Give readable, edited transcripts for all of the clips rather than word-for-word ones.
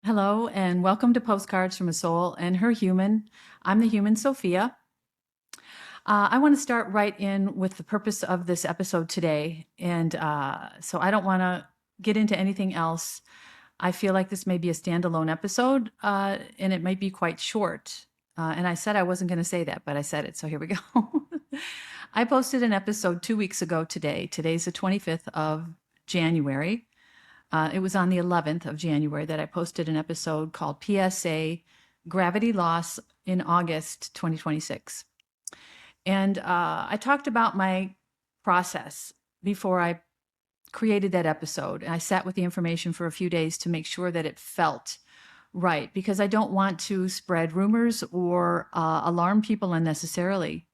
Hello, and welcome to Postcards from a Soul and Her Human. I'm the human Sophia. I want to start right in with the purpose of this episode today. And so I don't want to get into anything else. I feel like this may be a standalone episode, and it might be quite short. And I said I wasn't going to say that, but I said it. So here we go. I posted an episode 2 weeks ago today. Today's the 25th of January. It was on the 11th of January that I posted an episode called PSA Gravity Loss in August 2026. And I talked about my process before I created that episode. And I sat with the information for a few days to make sure that it felt right, because I don't want to spread rumors or alarm people unnecessarily.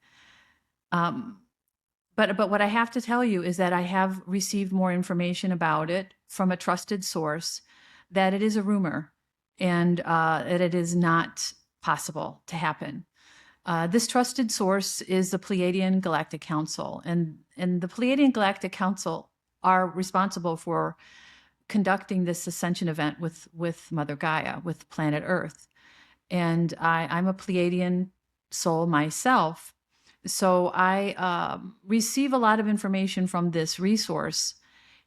But what I have to tell you is that I have received more information about it from a trusted source, that it is a rumor and that it is not possible to happen. This trusted source is the Pleiadian Galactic Council, and the Pleiadian Galactic Council are responsible for conducting this ascension event with Mother Gaia, with planet Earth. And I'm a Pleiadian soul myself. So I receive a lot of information from this resource.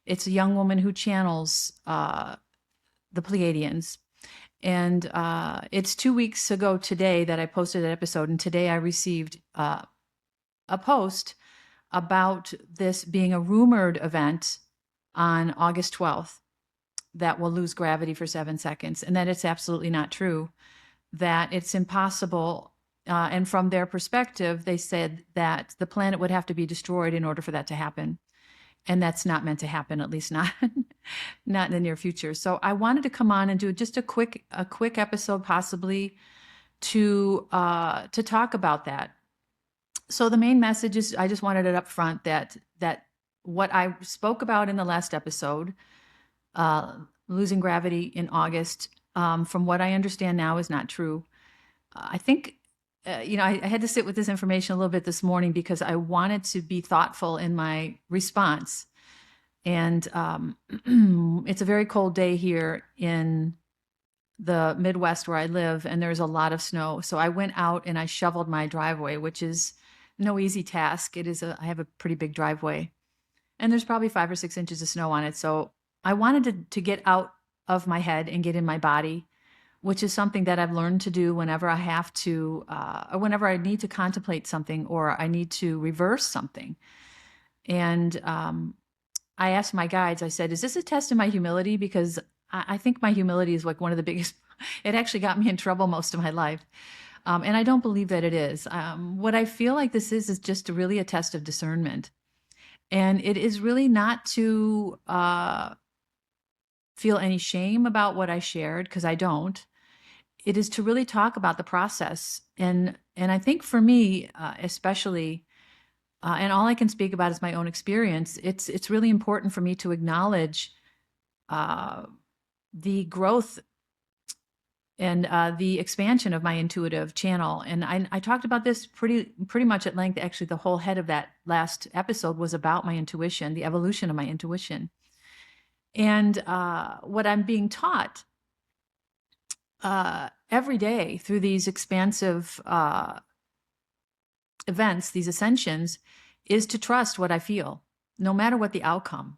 It's a young woman who channels the Pleiadians. And it's 2 weeks ago today that I posted that episode. And today I received a post about this being a rumored event on August 12th that will lose gravity for 7 seconds. And that it's absolutely not true, that it's impossible. And from their perspective, they said that the planet would have to be destroyed in order for that to happen. And that's not meant to happen, at least not not in the near future. So I wanted to come on and do just a quick episode, possibly to talk about that. So the main message is, I just wanted it up front that what I spoke about in the last episode, losing gravity in August, from what I understand now, is not true. I think I had to sit with this information a little bit this morning because I wanted to be thoughtful in my response. And it's a very cold day here in the Midwest where I live, and there's a lot of snow. So I went out and I shoveled my driveway, which is no easy task. I have a pretty big driveway, and there's probably 5 or 6 inches of snow on it. So I wanted to get out of my head and get in my body, which is something that I've learned to do whenever I have to, or whenever I need to contemplate something or I need to reverse something. And I asked my guides, I said, is this a test of my humility? Because I think my humility is like one of the biggest, it actually got me in trouble most of my life. And I don't believe that it is. What I feel like this is just really a test of discernment. And it is really not to feel any shame about what I shared, because I don't. It is to really talk about the process. And I think for me, especially, and all I can speak about is my own experience, it's really important for me to acknowledge the growth and the expansion of my intuitive channel. And I talked about this pretty much at length. Actually, the whole head of that last episode was about my intuition, the evolution of my intuition. And what I'm being taught every day through these expansive events, these ascensions, is to trust what I feel, no matter what the outcome.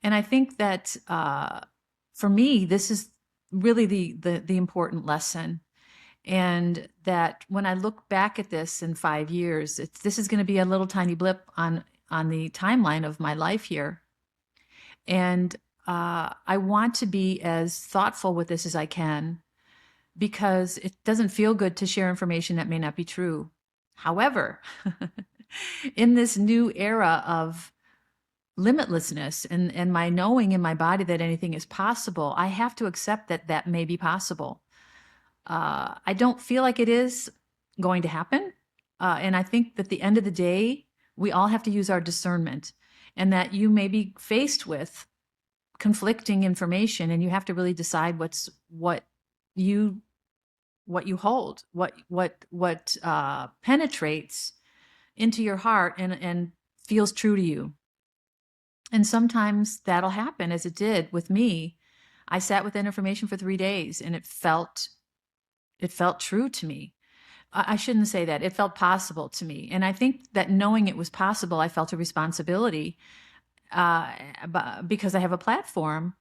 And I think that for me, this is really the important lesson. And that when I look back at this in 5 years, this is going to be a little tiny blip on the timeline of my life here. And I want to be as thoughtful with this as I can, because it doesn't feel good to share information that may not be true. However, in this new era of limitlessness and my knowing in my body that anything is possible, I have to accept that may be possible. I don't feel like it is going to happen. And I think that at the end of the day, we all have to use our discernment, and that you may be faced with conflicting information, and you have to really decide what you hold, what penetrates into your heart and feels true to you. And sometimes that'll happen, as it did with me. I sat with that information for 3 days, and it felt true to me. I shouldn't say that. It felt possible to me. And I think that knowing it was possible, I felt a responsibility uh, because I have a platform,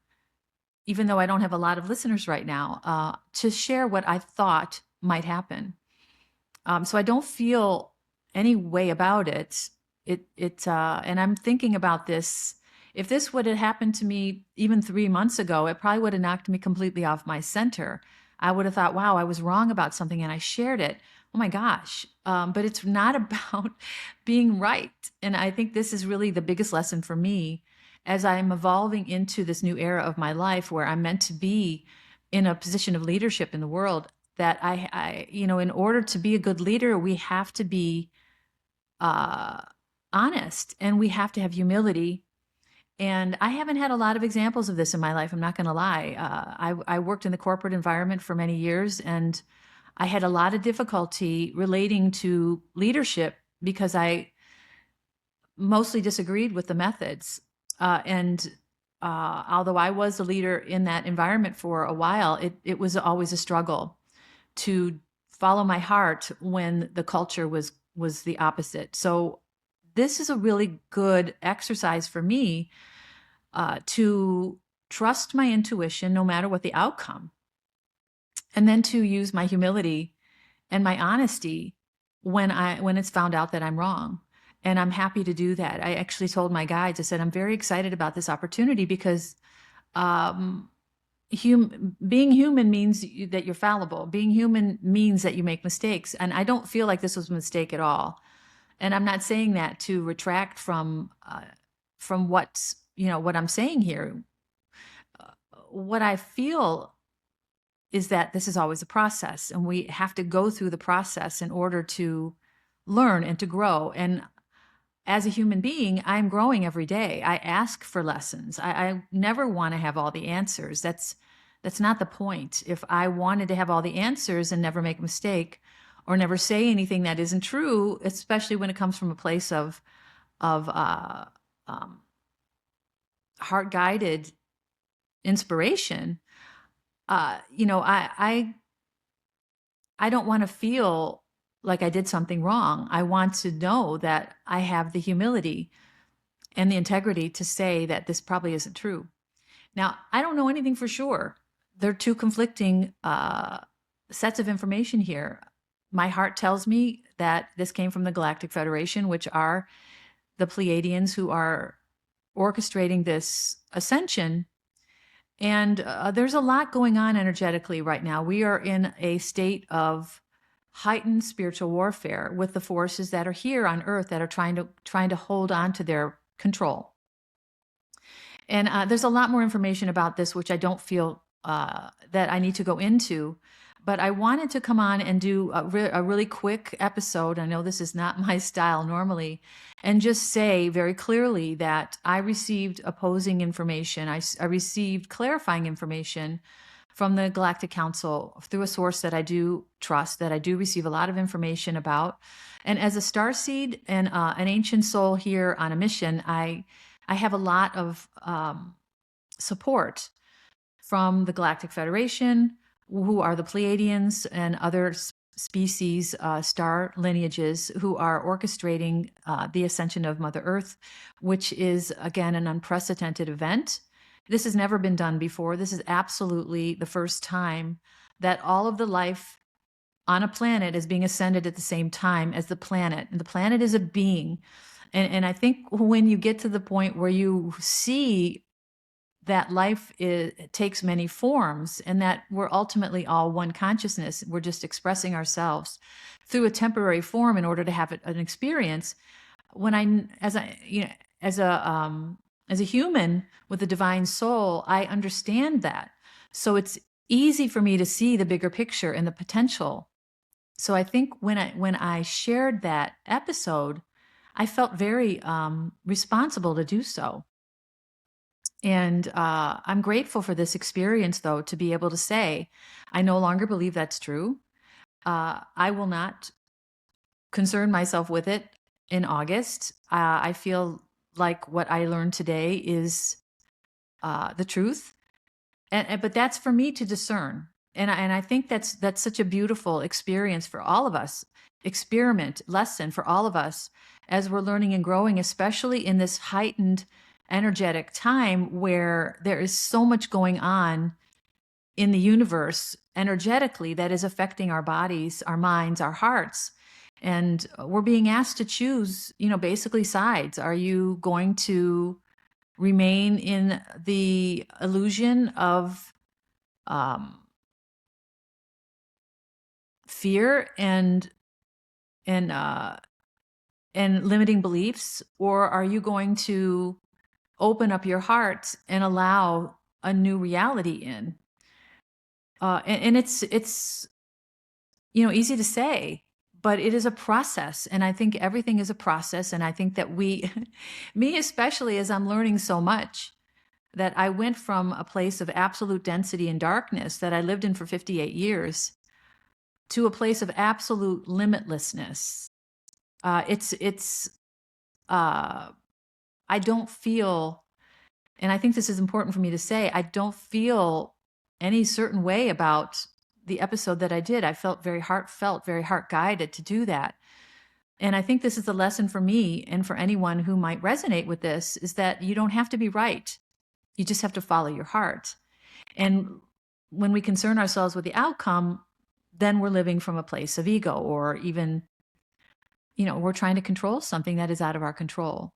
even though I don't have a lot of listeners right now, to share what I thought might happen. So I don't feel any way about it. And I'm thinking about this. If this would have happened to me even 3 months ago, it probably would have knocked me completely off my center. I would have thought, wow, I was wrong about something and I shared it. Oh my gosh. But it's not about being right. And I think this is really the biggest lesson for me as I'm evolving into this new era of my life where I'm meant to be in a position of leadership in the world. That in order to be a good leader, we have to be uh, honest, and we have to have humility. And I haven't had a lot of examples of this in my life. I'm not going to lie. I worked in the corporate environment for many years, and I had a lot of difficulty relating to leadership because I mostly disagreed with the methods. And although I was a leader in that environment for a while, it was always a struggle to follow my heart when the culture was the opposite. So this is a really good exercise for me to trust my intuition no matter what the outcome, and then to use my humility and my honesty when it's found out that I'm wrong. And I'm happy to do that. I actually told my guides, I said, I'm very excited about this opportunity because um, being human means that you're fallible. Being human means that you make mistakes. And I don't feel like this was a mistake at all. And I'm not saying that to retract from what I'm saying here. What I feel is that this is always a process, and we have to go through the process in order to learn and to grow. And as a human being, I'm growing every day. I ask for lessons. I never want to have all the answers. That's not the point. If I wanted to have all the answers and never make a mistake or never say anything that isn't true, especially when it comes from a place of um, heart guided inspiration, I don't want to feel like I did something wrong. I want to know that I have the humility and the integrity to say that this probably isn't true. Now, I don't know anything for sure. There are two conflicting sets of information here. My heart tells me that this came from the Galactic Federation, which are the Pleiadians who are orchestrating this ascension. And there's a lot going on energetically right now. We are in a state of heightened spiritual warfare with the forces that are here on Earth that are trying to hold on to their control. And there's a lot more information about this, which I don't feel that I need to go into. But I wanted to come on and do a really quick episode. I know this is not my style normally, and just say very clearly that I received opposing information. I received clarifying information from the Galactic Council through a source that I do trust, that I do receive a lot of information about. And as a starseed and an ancient soul here on a mission, I have a lot of support from the Galactic Federation, who are the Pleiadians and other species, star lineages, who are orchestrating the ascension of Mother Earth, which is, again, an unprecedented event. This has never been done before. This is absolutely the first time that all of the life on a planet is being ascended at the same time as the planet. And the planet is a being. And I think when you get to the point where you see that life takes many forms and that we're ultimately all one consciousness, we're just expressing ourselves through a temporary form in order to have an experience. As a human with a divine soul, I understand that. So it's easy for me to see the bigger picture and the potential. So I think when I shared that episode, I felt very responsible to do so. And I'm grateful for this experience, though, to be able to say, I no longer believe that's true. I will not concern myself with it in August. I feel like what I learned today is the truth. But that's for me to discern. And I think that's such a beautiful experience for all of us, experiment lesson for all of us as we're learning and growing, especially in this heightened energetic time where there is so much going on in the universe energetically that is affecting our bodies, our minds, our hearts. And we're being asked to choose, basically sides. Are you going to remain in the illusion of um, fear and uh, and limiting beliefs, or are you going to open up your heart and allow a new reality in? And it's easy to say, but it is a process, and I think everything is a process, and I think that we, me especially, as I'm learning so much, that I went from a place of absolute density and darkness that I lived in for 58 years to a place of absolute limitlessness. It's I don't feel, and I think this is important for me to say, I don't feel any certain way about the episode that I did. I felt very heartfelt, very heart guided to do that. And I think this is a lesson for me and for anyone who might resonate with this, is that you don't have to be right. You just have to follow your heart. And when we concern ourselves with the outcome, then we're living from a place of ego, or even, we're trying to control something that is out of our control.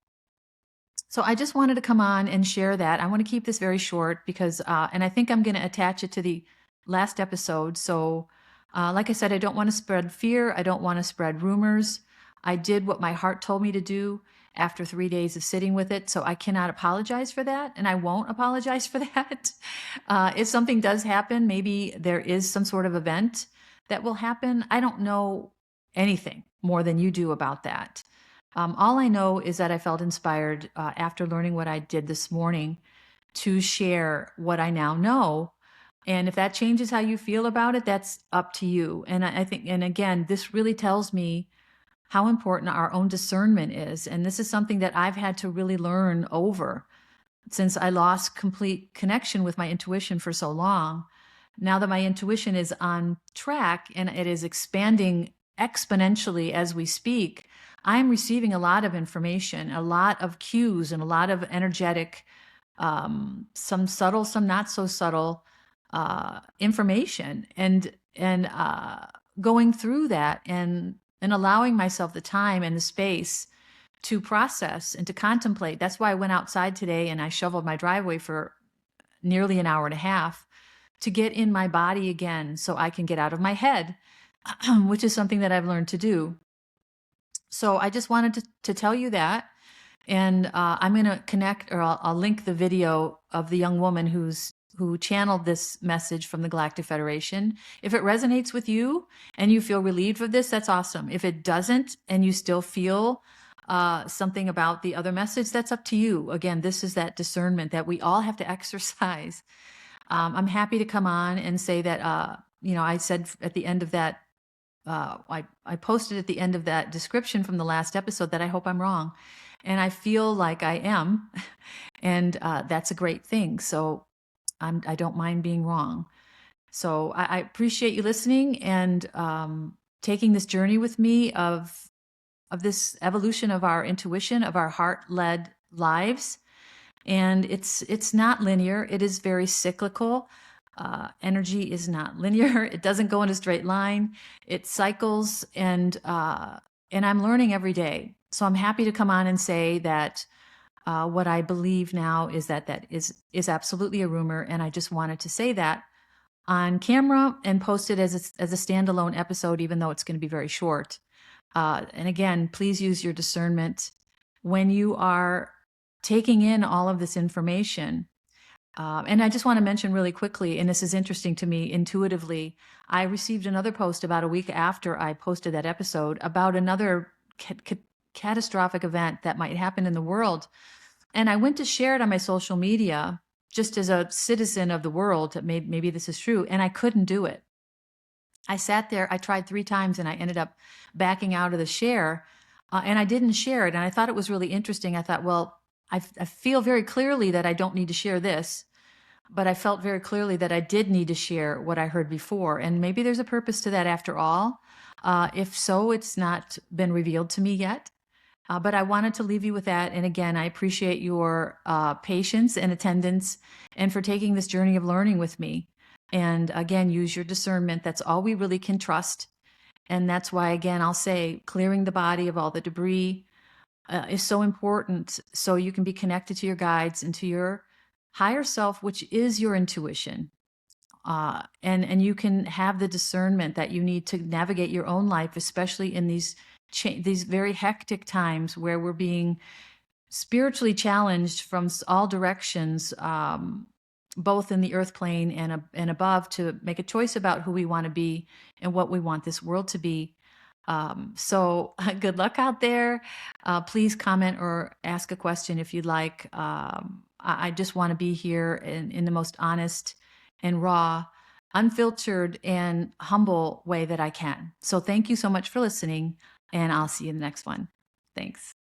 So I just wanted to come on and share that. I want to keep this very short because, and I think I'm going to attach it to the last episode. So, like I said, I don't want to spread fear. I don't want to spread rumors. I did what my heart told me to do after 3 days of sitting with it. So I cannot apologize for that. And I won't apologize for that. If something does happen, maybe there is some sort of event that will happen. I don't know anything more than you do about that. All I know is that I felt inspired after learning what I did this morning to share what I now know. And if that changes how you feel about it, that's up to you. And I think, and again, this really tells me how important our own discernment is. And this is something that I've had to really learn over since I lost complete connection with my intuition for so long. Now that my intuition is on track and it is expanding exponentially as we speak, I'm receiving a lot of information, a lot of cues, and a lot of energetic, some subtle, some not so subtle information, and going through that and allowing myself the time and the space to process and to contemplate. That's why I went outside today and I shoveled my driveway for nearly an hour and a half to get in my body again so I can get out of my head, which is something that I've learned to do. So I just wanted to tell you that. And I'm going to connect, or I'll link the video of the young woman who channeled this message from the Galactic Federation. If it resonates with you and you feel relieved of this, that's awesome. If it doesn't and you still feel something about the other message, that's up to you. Again, this is that discernment that we all have to exercise. I'm happy to come on and say that, I said at the end of that, I posted at the end of that description from the last episode that I hope I'm wrong. And I feel like I am. And that's a great thing. So I don't mind being wrong. So I appreciate you listening and taking this journey with me of this evolution of our intuition, of our heart-led lives. And it's not linear. It is very cyclical. Energy is not linear. It doesn't go in a straight line. It cycles, and I'm learning every day. So I'm happy to come on and say that what I believe now is that is absolutely a rumor, and I just wanted to say that on camera and post it as a standalone episode, even though it's going to be very short. And again, please use your discernment when you are taking in all of this information. And I just want to mention really quickly, and this is interesting to me intuitively, I received another post about a week after I posted that episode about another catastrophic event that might happen in the world. And I went to share it on my social media just as a citizen of the world, that maybe this is true, and I couldn't do it. I sat there, I tried 3 times, and I ended up backing out of the share, and I didn't share it. And I thought it was really interesting. I thought, well, I feel very clearly that I don't need to share this. but I felt very clearly that I did need to share what I heard before. And maybe there's a purpose to that after all. If so, it's not been revealed to me yet. But I wanted to leave you with that. And again, I appreciate your patience and attendance and for taking this journey of learning with me. And again, use your discernment. That's all we really can trust. And that's why, again, I'll say clearing the body of all the debris is so important so you can be connected to your guides and to your higher self, which is your intuition. And you can have the discernment that you need to navigate your own life, especially in these very hectic times where we're being spiritually challenged from all directions, both in the earth plane and above, to make a choice about who we want to be and what we want this world to be. So good luck out there. Please comment or ask a question if you'd like. I just want to be here in the most honest and raw, unfiltered, and humble way that I can. So thank you so much for listening, and I'll see you in the next one. Thanks.